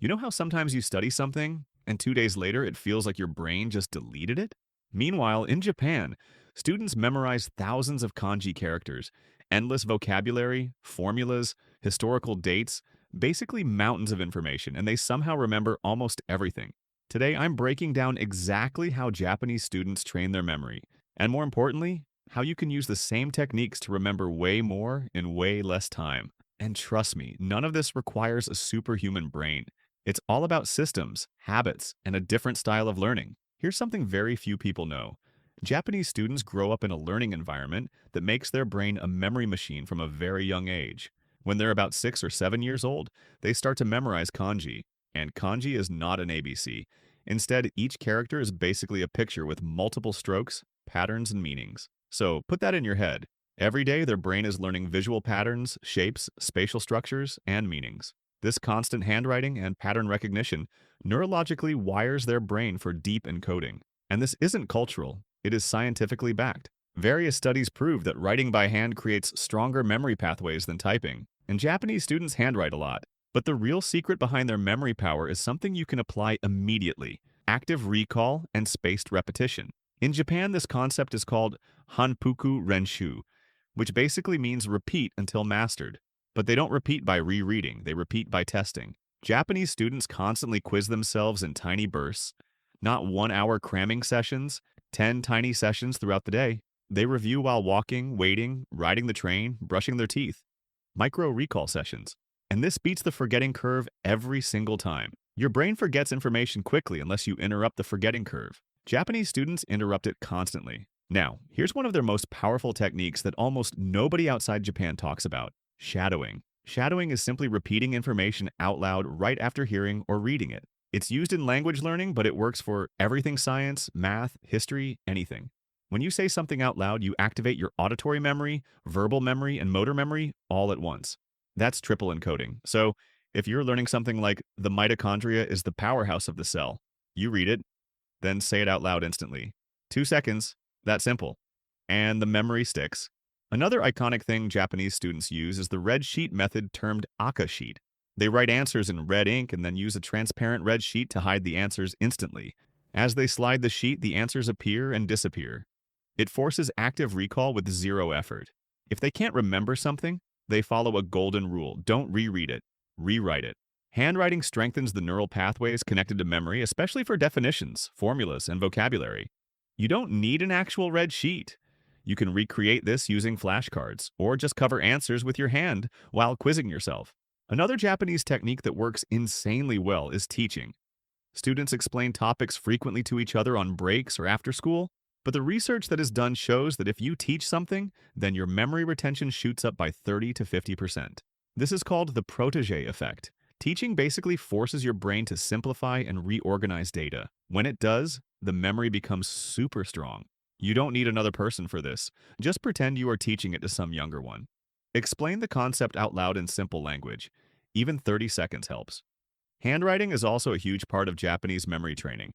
You know how sometimes you study something and 2 days later it feels like your brain just deleted it? Meanwhile, in Japan, students memorize thousands of kanji characters, endless vocabulary, formulas, historical dates, basically mountains of information, and they somehow remember almost everything. Today, I'm breaking down exactly how Japanese students train their memory, and more importantly, how you can use the same techniques to remember way more in way less time. And trust me, none of this requires a superhuman brain. It's all about systems, habits, and a different style of learning. Here's something very few people know. Japanese students grow up in a learning environment that makes their brain a memory machine from a very young age. When they're about 6 or 7 years old, they start to memorize kanji. And kanji is not an ABC. Instead, each character is basically a picture with multiple strokes, patterns, and meanings. So put that in your head. Every day, their brain is learning visual patterns, shapes, spatial structures, and meanings. This constant handwriting and pattern recognition neurologically wires their brain for deep encoding. And this isn't cultural, it is scientifically backed. Various studies prove that writing by hand creates stronger memory pathways than typing, and Japanese students handwrite a lot. But the real secret behind their memory power is something you can apply immediately: active recall and spaced repetition. In Japan, this concept is called hanpuku renshu, which basically means repeat until mastered. But they don't repeat by rereading, they repeat by testing. Japanese students constantly quiz themselves in tiny bursts, not 1 hour cramming sessions, 10 tiny sessions throughout the day. They review while walking, waiting, riding the train, brushing their teeth. Micro recall sessions. And this beats the forgetting curve every single time. Your brain forgets information quickly unless you interrupt the forgetting curve. Japanese students interrupt it constantly. Now, here's one of their most powerful techniques that almost nobody outside Japan talks about: shadowing. Shadowing is simply repeating information out loud right after hearing or reading it. It's used in language learning, but it works for everything: science, math, history, anything. When you say something out loud, you activate your auditory memory, verbal memory, and motor memory all at once. That's triple encoding. So, if you're learning something like the mitochondria is the powerhouse of the cell, you read it, then say it out loud instantly. 2 seconds, that simple. And the memory sticks. Another iconic thing Japanese students use is the red sheet method, termed aka sheet. They write answers in red ink and then use a transparent red sheet to hide the answers instantly. As they slide the sheet, the answers appear and disappear. It forces active recall with zero effort. If they can't remember something, they follow a golden rule: don't reread it, rewrite it. Handwriting strengthens the neural pathways connected to memory, especially for definitions, formulas, and vocabulary. You don't need an actual red sheet. You can recreate this using flashcards, or just cover answers with your hand while quizzing yourself. Another Japanese technique that works insanely well is teaching. Students explain topics frequently to each other on breaks or after school, but the research that is done shows that if you teach something, then your memory retention shoots up by 30 to 50%. This is called the protege effect. Teaching basically forces your brain to simplify and reorganize data. When it does, the memory becomes super strong. You don't need another person for this. Just pretend you are teaching it to some younger one. Explain the concept out loud in simple language. Even 30 seconds helps. Handwriting is also a huge part of Japanese memory training.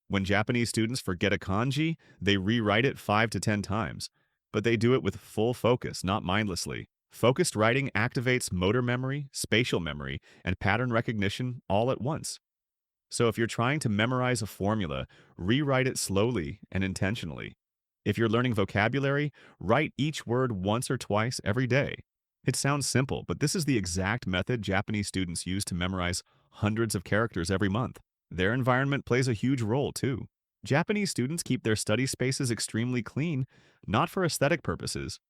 When Japanese students forget a kanji, they rewrite it 5 to 10 times. But they do it with full focus, not mindlessly. Focused writing activates motor memory, spatial memory, and pattern recognition all at once. So if you're trying to memorize a formula, rewrite it slowly and intentionally. If you're learning vocabulary, write each word once or twice every day. It sounds simple, but this is the exact method Japanese students use to memorize hundreds of characters every month. Their environment plays a huge role, too. Japanese students keep their study spaces extremely clean, not for aesthetic purposes,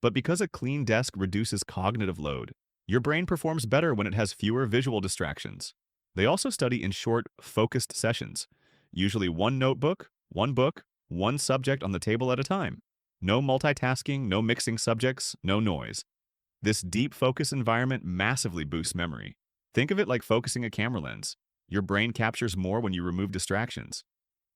but because a clean desk reduces cognitive load. Your brain performs better when it has fewer visual distractions. They also study in short, focused sessions, usually one notebook, one book, one subject on the table at a time. No multitasking, no mixing subjects, no noise. This deep focus environment massively boosts memory. Think of it like focusing a camera lens. Your brain captures more when you remove distractions.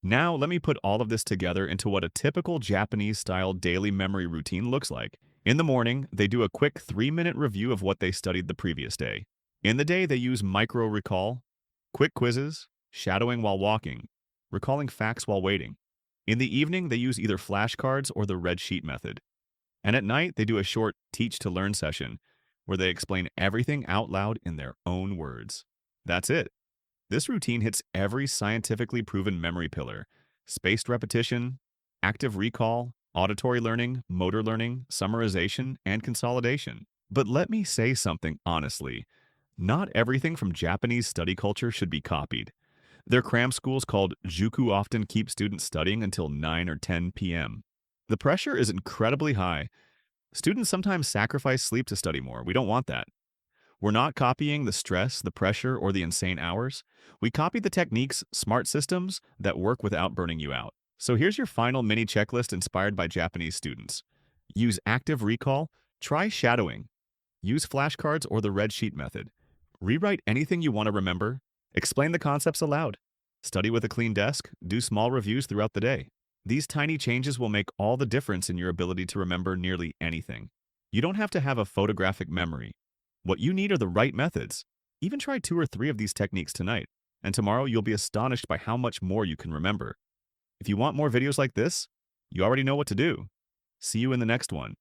Now, let me put all of this together into what a typical Japanese-style daily memory routine looks like. In the morning, they do a quick 3-minute review of what they studied the previous day. In the day, they use micro-recall, quick quizzes, shadowing while walking, recalling facts while waiting. In the evening, they use either flashcards or the red sheet method. And at night, they do a short teach-to-learn session, where they explain everything out loud in their own words. That's it. This routine hits every scientifically proven memory pillar: spaced repetition, active recall, auditory learning, motor learning, summarization, and consolidation. But let me say something honestly. Not everything from Japanese study culture should be copied. Their cram schools called Juku often keep students studying until 9 or 10 p.m. The pressure is incredibly high. Students sometimes sacrifice sleep to study more. We don't want that. We're not copying the stress, the pressure, or the insane hours. We copy the techniques, smart systems that work without burning you out. So here's your final mini checklist inspired by Japanese students. Use active recall, try shadowing, use flashcards or the red sheet method. Rewrite anything you want to remember, explain the concepts aloud. Study with a clean desk, do small reviews throughout the day. These tiny changes will make all the difference in your ability to remember nearly anything. You don't have to have a photographic memory. What you need are the right methods. Even try 2 or 3 of these techniques tonight, and tomorrow you'll be astonished by how much more you can remember. If you want more videos like this, you already know what to do. See you in the next one.